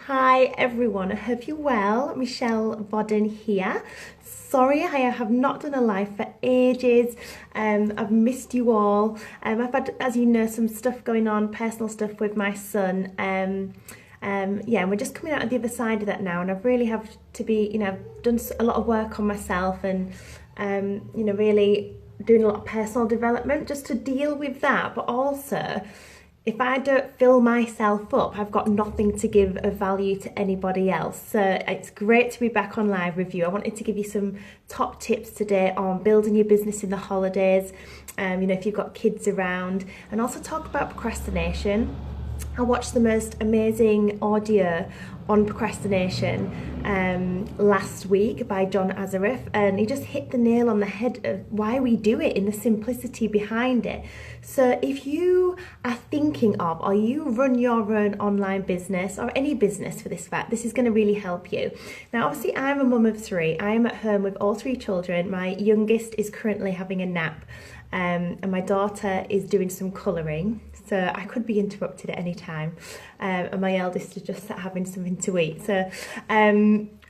Hi everyone, I hope you're well. Michelle Vodden here. Sorry I have not done a live for ages. I've missed you all. I've had, as you know, some stuff going on, personal stuff with my son. Yeah, we're just coming out of the other side of that now, and I've really have to be, I've done a lot of work on myself and, really doing a lot of personal development just to deal with that, but also if I don't fill myself up, I've got nothing to give of value to anybody else. So it's great to be back on live with you. I wanted to give you some top tips today on building your business in the holidays, if you've got kids around, and also talk about procrastination. I watched the most amazing audio on procrastination last week by John Azareth, and he just hit the nail on the head of why we do it and the simplicity behind it. So if you are thinking of, or you run your own online business, or any business for this fact, this is going to really help you. Now obviously I'm a mum of three. I am at home with all three children. My youngest is currently having a nap, and my daughter is doing some colouring, so I could be interrupted at any time, and my eldest is just having something to eat. So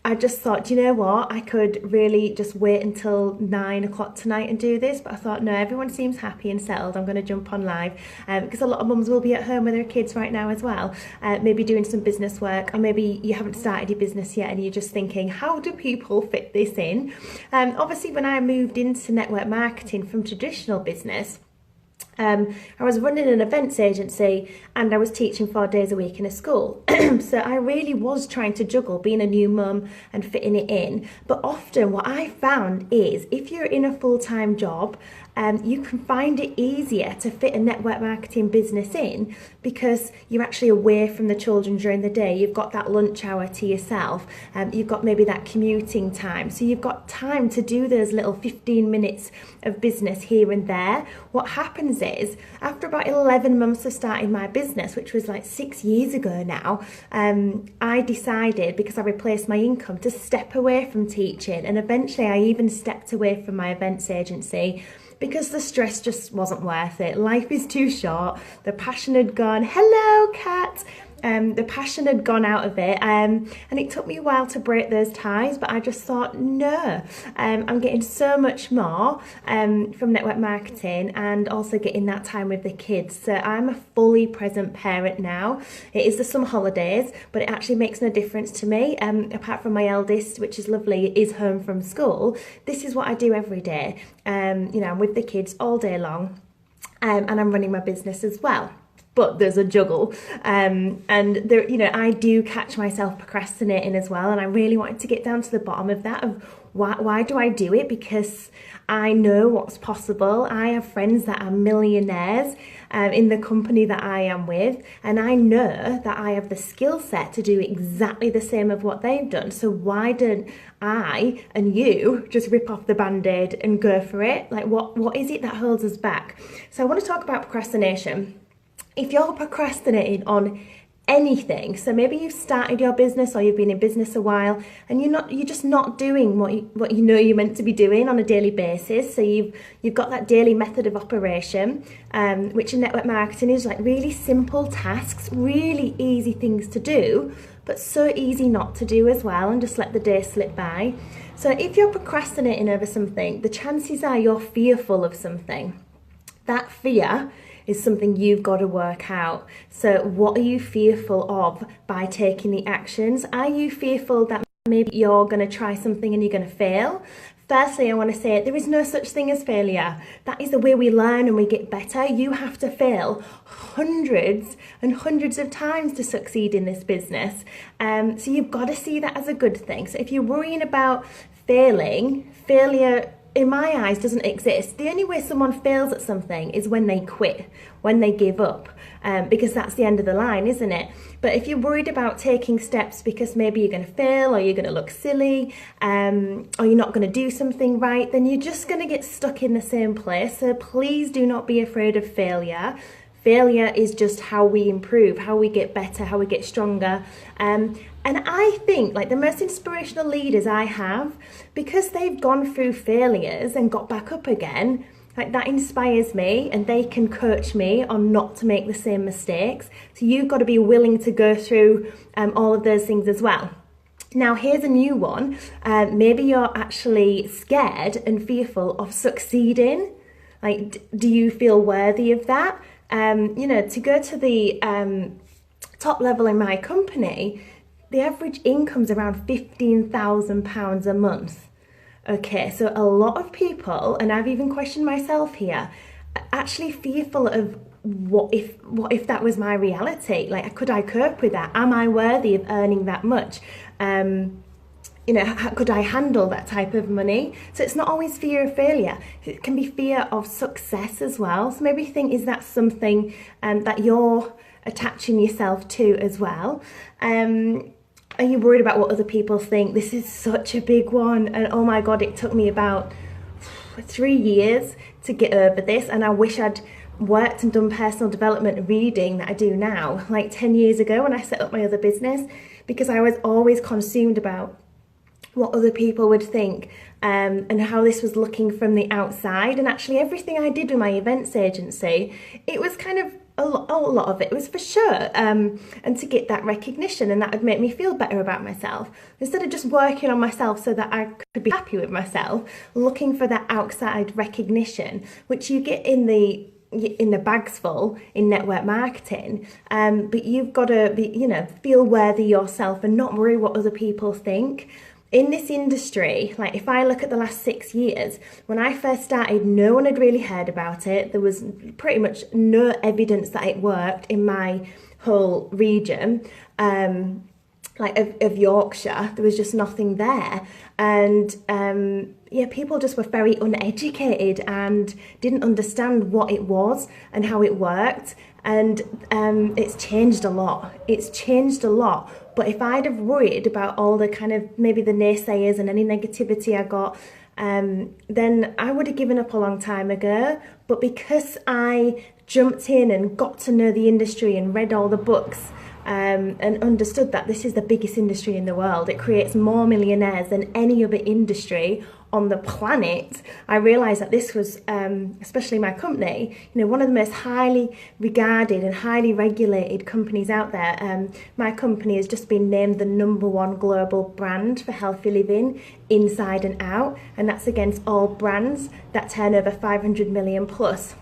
I just thought, you know what, I could really just wait until 9 o'clock tonight and do this, but I thought no, everyone seems happy and settled. I'm going to jump on live because a lot of mums will be at home with their kids right now as well, maybe doing some business work, or maybe you haven't started your business yet and you're just thinking, how do people fit this in? Obviously when I moved into network marketing from traditional business, I was running an events agency and I was teaching 4 days a week in a school. So I really was trying to juggle being a new mum and fitting it in. But often what I found is if you're in a full-time job, you can find it easier to fit a network marketing business in because you're actually away from the children during the day. You've got that lunch hour to yourself. You've got maybe that commuting time. So you've got time to do those little 15 minutes of business here and there. What happens is, after about 11 months of starting my business, which was like 6 years ago now, I decided, because I replaced my income, to step away from teaching. And eventually I even stepped away from my events agency because the stress just wasn't worth it. Life is too short. The passion had gone. Hello, Kat. The passion had gone out of it, and it took me a while to break those ties, but I just thought, no, I'm getting so much more from network marketing and also getting that time with the kids. So I'm a fully present parent now. It is the summer holidays, but it actually makes no difference to me. Apart from my eldest, which is lovely, is home from school. This is what I do every day. I'm with the kids all day long, and I'm running my business as well. But there's a juggle, and there, I do catch myself procrastinating as well, and I really wanted to get down to the bottom of that, of why do I do it? Because I know what's possible. I have friends that are millionaires in the company that I am with, and I know that I have the skill set to do exactly the same of what they've done. So why don't I and you just rip off the band-aid and go for it? Like what is it that holds us back? So I want to talk about procrastination. If you're procrastinating on anything, so maybe you've started your business or you've been in business a while and you're just not doing what you know you're meant to be doing on a daily basis. So you've got that daily method of operation, which in network marketing is like really simple tasks, really easy things to do, but so easy not to do as well, and just let the day slip by. So if you're procrastinating over something, the chances are you're fearful of something. That fear is something you've got to work out. So what are you fearful of by taking the actions? Are you fearful that maybe you're going to try something and you're going to fail? Firstly, I want to say there is no such thing as failure. That is the way we learn and we get better. You have to fail hundreds and hundreds of times to succeed in this business. So you've got to see that as a good thing. So if you're worrying about failure in my eyes doesn't exist. The only way someone fails at something is when they quit, when they give up, because that's the end of the line, isn't it? But if you're worried about taking steps because maybe you're going to fail, or you're going to look silly, or you're not going to do something right, then you're just going to get stuck in the same place. So please do not be afraid of failure. Failure is just how we improve, how we get better, how we get stronger. And I think like the most inspirational leaders I have, because they've gone through failures and got back up again, Like, that inspires me, and they can coach me on not to make the same mistakes. So you've got to be willing to go through all of those things as well. Now, here's a new one. Maybe you're actually scared and fearful of succeeding. Like, do you feel worthy of that? You know, to go to the top level in my company, the average income's around £15,000 a month. Okay, so a lot of people, and I've even questioned myself here, are actually fearful of what if that was my reality? Like, could I cope with that? Am I worthy of earning that much? You know, could I handle that type of money? So it's not always fear of failure. It can be fear of success as well. So maybe think, is that something that you're attaching yourself to as well? Are you worried about what other people think? This is such a big one. And oh my God, it took me about 3 years to get over this. And I wish I'd worked and done personal development reading that I do now, like 10 years ago when I set up my other business, because I was always consumed about what other people would think, and how this was looking from the outside. And actually everything I did with my events agency, it was kind of a lot of it was for sure, and to get that recognition, and that would make me feel better about myself. Instead of just working on myself so that I could be happy with myself, looking for that outside recognition, which you get in the bags full in network marketing, but you've got to be, you know, feel worthy yourself and not worry what other people think. In this industry, like if I look at the last 6 years, when I first started, no one had really heard about it. There was pretty much no evidence that it worked in my whole region, of Yorkshire. There was just nothing there. And yeah, people just were very uneducated and didn't understand what it was and how it worked. And it's changed a lot. It's changed a lot. But if I'd have worried about all the kind of maybe the naysayers and any negativity I got, then I would have given up a long time ago. But because I jumped in and got to know the industry and read all the books, and understood that this is the biggest industry in the world, it creates more millionaires than any other industry on the planet, I realised that this was, especially my company, you know, one of the most highly regarded and highly regulated companies out there. My company has just been named the #1 global brand for healthy living inside and out, and that's against all brands that turn over 500 million plus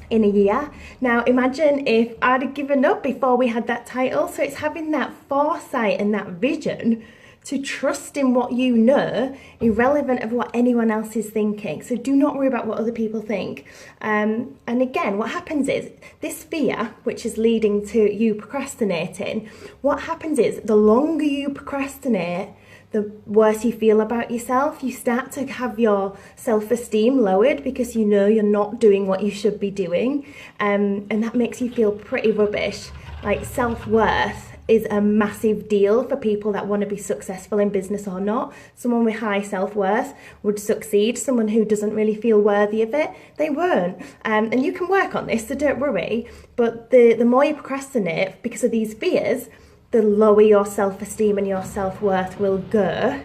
in a year. Now imagine if I'd have given up before we had that title. So it's having that foresight and that vision to trust in what you know, irrelevant of what anyone else is thinking. So do not worry about what other people think. And again, what happens is this fear, which is leading to you procrastinating, what happens is the longer you procrastinate, the worse you feel about yourself. You start to have your self-esteem lowered because you know you're not doing what you should be doing. And that makes you feel pretty rubbish. Like, self-worth is a massive deal for people that want to be successful in business or not. Someone with high self-worth would succeed. Someone who doesn't really feel worthy of it, they won't. And you can work on this, so don't worry. But the more you procrastinate because of these fears, the lower your self-esteem and your self-worth will go,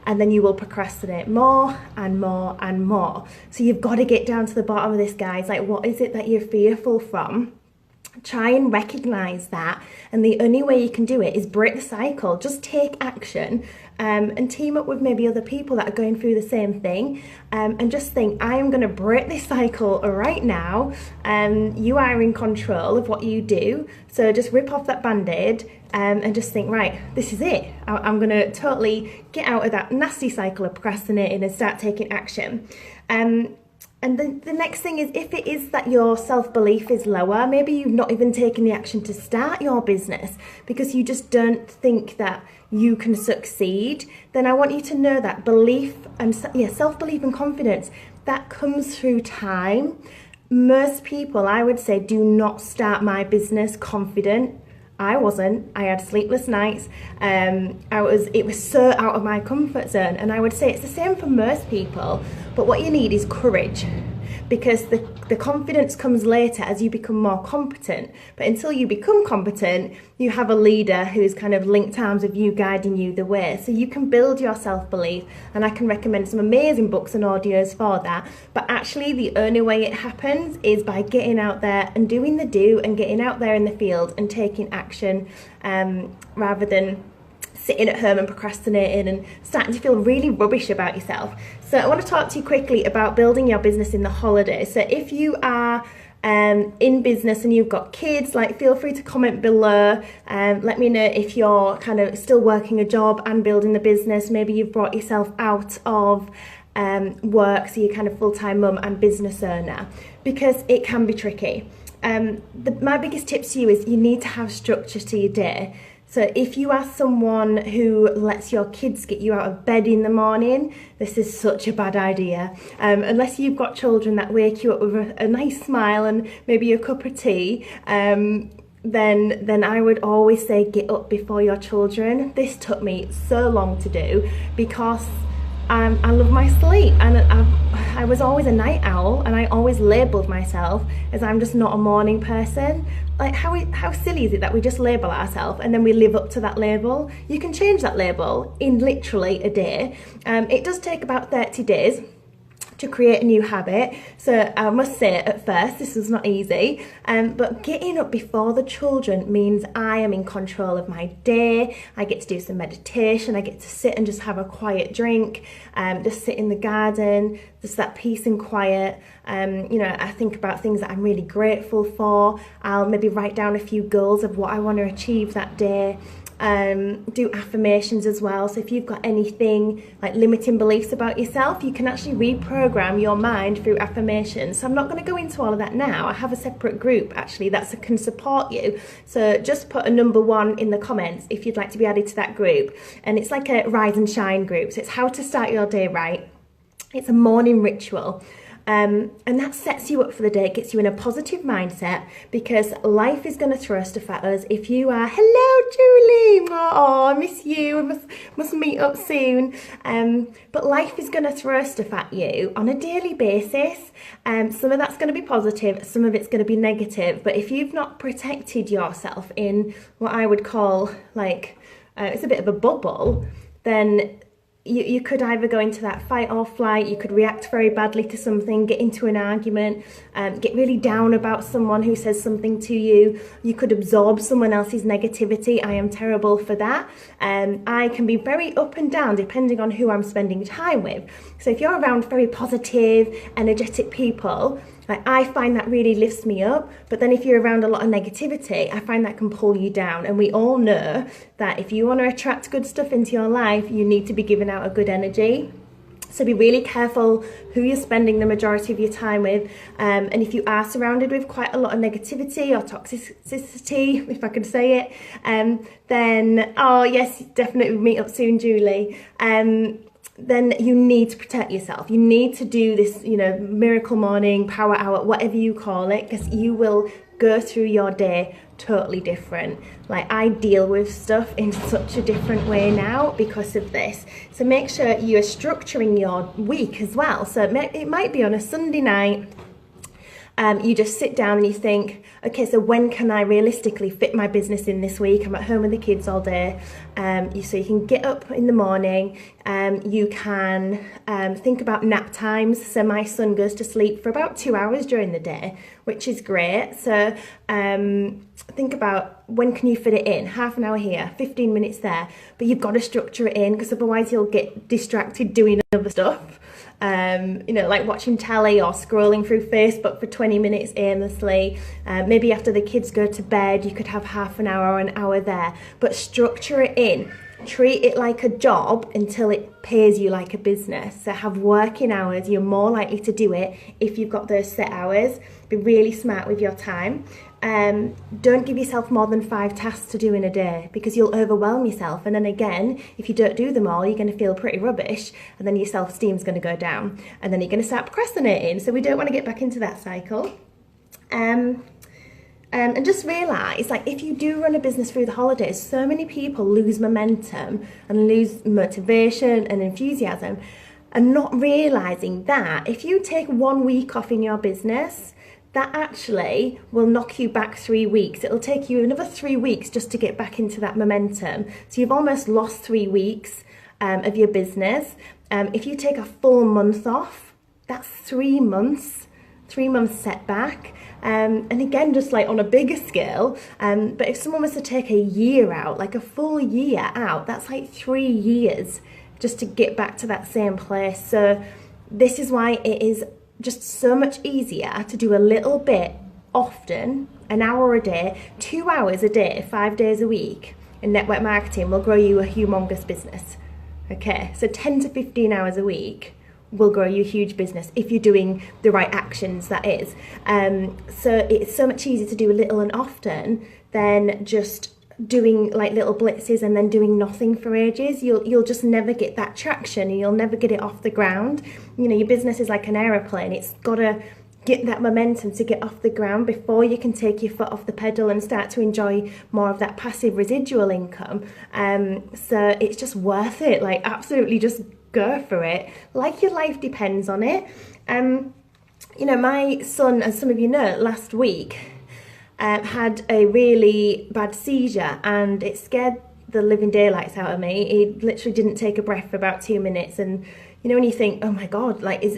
and then you will procrastinate more and more and more. So you've got to get down to the bottom of this, guys. Like, what is it that you're fearful from? Try and recognize that, and the only way you can do it is break the cycle. Just take action, and team up with maybe other people that are going through the same thing, and just think, I am going to break this cycle right now. You are in control of what you do, so just rip off that band-aid, and just think, right, this is it. I'm going to totally get out of that nasty cycle of procrastinating and start taking action. And the next thing is, if it is that your self-belief is lower, maybe you've not even taken the action to start your business because you just don't think that you can succeed, then I want you to know that belief and self-belief and confidence, that comes through time. Most people, I would say, do not start my business confident. I wasn't. I had sleepless nights. It was so out of my comfort zone, and I would say it's the same for most people. But what you need is courage. because the confidence comes later as you become more competent. But until you become competent, you have a leader who's kind of linked arms with you, guiding you the way. So you can build your self-belief, and I can recommend some amazing books and audios for that. But actually the only way it happens is by getting out there and doing the do, and getting out there in the field and taking action, rather than sitting at home and procrastinating and starting to feel really rubbish about yourself. So I want to talk to you quickly about building your business in the holidays. So if you are in business and you've got kids, like, feel free to comment below. Let me know if you're kind of still working a job and building the business. Maybe you've brought yourself out of work, so you're kind of full-time mum and business owner, because it can be tricky. My biggest tips to you is you need to have structure to your day. So if you are someone who lets your kids get you out of bed in the morning, this is such a bad idea. Unless you've got children that wake you up with a nice smile and maybe a cup of tea, then I would always say get up before your children. This took me so long to do because I love my sleep, and I was always a night owl, and I always labelled myself as I'm just not a morning person. Like, how silly is it that we just label ourselves and then we live up to that label? You can change that label in literally a day. It does take about 30 days to create a new habit. So I must say, at first, this was not easy, but getting up before the children means I am in control of my day. I get to do some meditation. I get to sit and just have a quiet drink, just sit in the garden, just that peace and quiet. I think about things that I'm really grateful for. I'll maybe write down a few goals of what I want to achieve that day. Do affirmations as well. So if you've got anything like limiting beliefs about yourself, you can actually reprogram your mind through affirmations. So I'm not going to go into all of that now. I have a separate group actually that can support you. So just put a number 1 in the comments if you'd like to be added to that group. And it's like a rise and shine group. So it's how to start your day right. It's a morning ritual. And that sets you up for the day. It gets you in a positive mindset, because life is going to throw stuff at us. If you are, hello Julie, oh I miss you, we must meet up soon. But life is going to throw stuff at you on a daily basis. Some of that's going to be positive, some of it's going to be negative. But if you've not protected yourself in what I would call it's a bit of a bubble, then you could either go into that fight or flight. You could react very badly to something, get into an argument, get really down about someone who says something to you. You could absorb someone else's negativity. I am terrible for that. I can be very up and down depending on who I'm spending time with. So if you're around very positive, energetic people, I find that really lifts me up. But then if you're around a lot of negativity, I find that can pull you down. And we all know that if you want to attract good stuff into your life, you need to be giving out a good energy. So be really careful who you're spending the majority of your time with. And if you are surrounded with quite a lot of negativity or toxicity, if I could say it, then, oh yes, definitely meet up soon, Julie. Then you need to protect yourself. You need to do this, miracle morning, power hour, whatever you call it, because you will go through your day totally different. I deal with stuff in such a different way now because of this. So make sure you are structuring your week as well. So it might be on a Sunday night. You just sit down and you think, okay, so when can I realistically fit my business in this week? I'm at home with the kids all day. So you can get up in the morning. You can think about nap times. So my son goes to sleep for about 2 hours during the day, which is great. So think about when can you fit it in? Half an hour here, 15 minutes there. But you've got to structure it in, because otherwise you'll get distracted doing other stuff. Like watching telly or scrolling through Facebook for 20 minutes aimlessly. Maybe after the kids go to bed, you could have half an hour or an hour there. But structure it in. Treat it like a job until it pays you like a business. So have working hours. You're more likely to do it if you've got those set hours. Be really smart with your time. Don't give yourself more than 5 tasks to do in a day, because you'll overwhelm yourself. And then again, if you don't do them all, you're going to feel pretty rubbish, and then your self-esteem is going to go down, and then you're going to start procrastinating. So we don't want to get back into that cycle. And just realise, if you do run a business through the holidays, so many people lose momentum and lose motivation and enthusiasm. and not realizing that if you take 1 week off in your business, that actually will knock you back 3 weeks. It'll take you another 3 weeks just to get back into that momentum. So you've almost lost 3 weeks of your business. If you take a full month off, that's 3 months setback. And again, just like on a bigger scale, but if someone was to take a year out, like a full year out, that's like 3 years just to get back to that same place. So this is why it is just so much easier to do a little bit often, an hour a day, 2 hours a day, 5 days a week in network marketing will grow you a humongous business. Okay, so 10 to 15 hours a week will grow you a huge business if you're doing the right actions, that is. So it's so much easier to do a little and often than just doing like little blitzes and then doing nothing for ages. You'll just never get that traction and you'll never get it off the ground. You know, your business is like an aeroplane. It's got to get that momentum to get off the ground before you can take your foot off the pedal and start to enjoy more of that passive residual income. So it's just worth it. Like, absolutely just go for it. Like your life depends on it. You know, my son, as some of you know, last week had a really bad seizure and it scared the living daylights out of me. He literally didn't take a breath for about 2 minutes, and you know when you think, oh my God, like is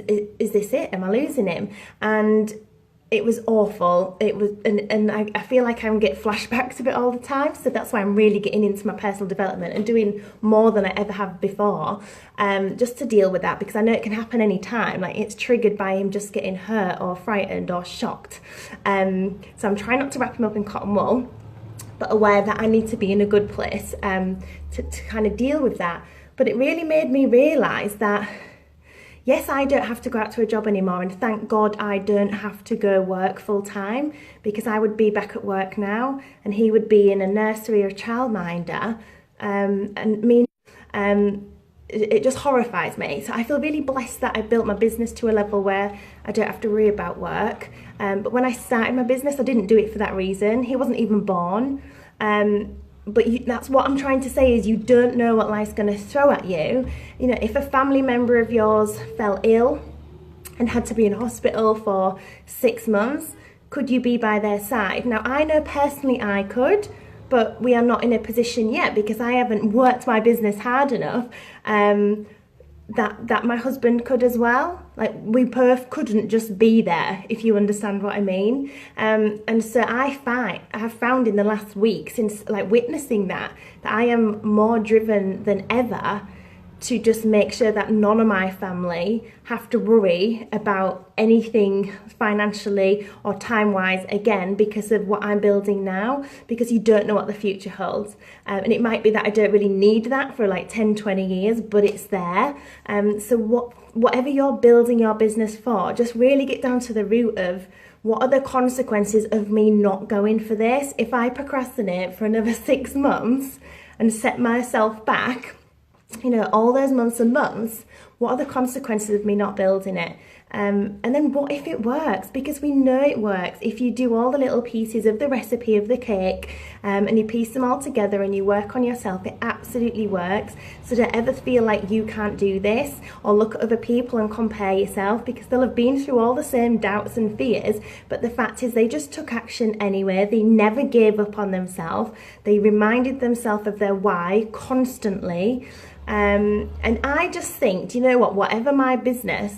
this it? Am I losing him? And it was awful. It was, and I feel like I get flashbacks of it all the time. So that's why I'm really getting into my personal development and doing more than I ever have before, just to deal with that, because I know it can happen any time. Like, it's triggered by him just getting hurt or frightened or shocked. So I'm trying not to wrap him up in cotton wool, but aware that I need to be in a good place to kind of deal with that. But it really made me realise that, yes, I don't have to go out to a job anymore, and thank God I don't have to go work full time, because I would be back at work now and he would be in a nursery or childminder, and me, it just horrifies me. So I feel really blessed that I built my business to a level where I don't have to worry about work. But when I started my business, I didn't do it for that reason. He wasn't even born. But that's what I'm trying to say, is you don't know what life's going to throw at you. You know, if a family member of yours fell ill and had to be in hospital for 6 months, could you be by their side? Now, I know personally I could, but we are not in a position yet because I haven't worked my business hard enough that my husband could as well. Like, we both couldn't just be there, if you understand what I mean. And so I have found in the last week, since like witnessing that I am more driven than ever to just make sure that none of my family have to worry about anything financially or time-wise again because of what I'm building now, because you don't know what the future holds. And it might be that I don't really need that for like 10, 20 years, but it's there. So whatever you're building your business for, just really get down to the root of, what are the consequences of me not going for this? If I procrastinate for another 6 months and set myself back, you know, all those months and months, what are the consequences of me not building it? And then what if it works? Because we know it works. If you do all the little pieces of the recipe of the cake and you piece them all together and you work on yourself, it absolutely works. So don't ever feel like you can't do this or look at other people and compare yourself, because they'll have been through all the same doubts and fears. But the fact is, they just took action anyway. They never gave up on themselves. They reminded themselves of their why constantly. And I just think, do you know what, whatever my business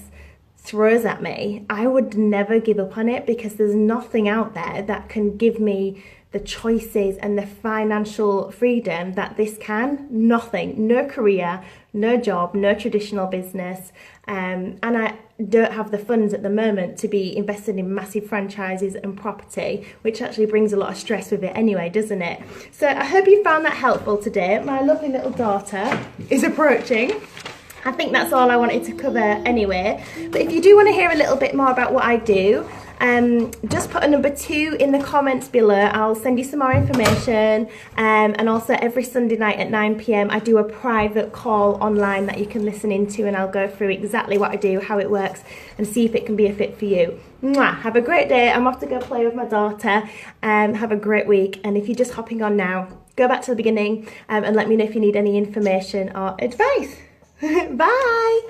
throws at me, I would never give up on it, because there's nothing out there that can give me the choices and the financial freedom that this can. Nothing. No career, no job, no traditional business, and I don't have the funds at the moment to be invested in massive franchises and property, which actually brings a lot of stress with it anyway, doesn't it? So I hope you found that helpful today. My lovely little daughter is approaching. I think that's all I wanted to cover anyway. But if you do want to hear a little bit more about what I do, just put a number 2 in the comments below. I'll send you some more information. And also every Sunday night at 9 PM, I do a private call online that you can listen into, and I'll go through exactly what I do, how it works, and see if it can be a fit for you. Mwah! Have a great day. I'm off to go play with my daughter. Have a great week. And if you're just hopping on now, go back to the beginning and let me know if you need any information or advice. Bye!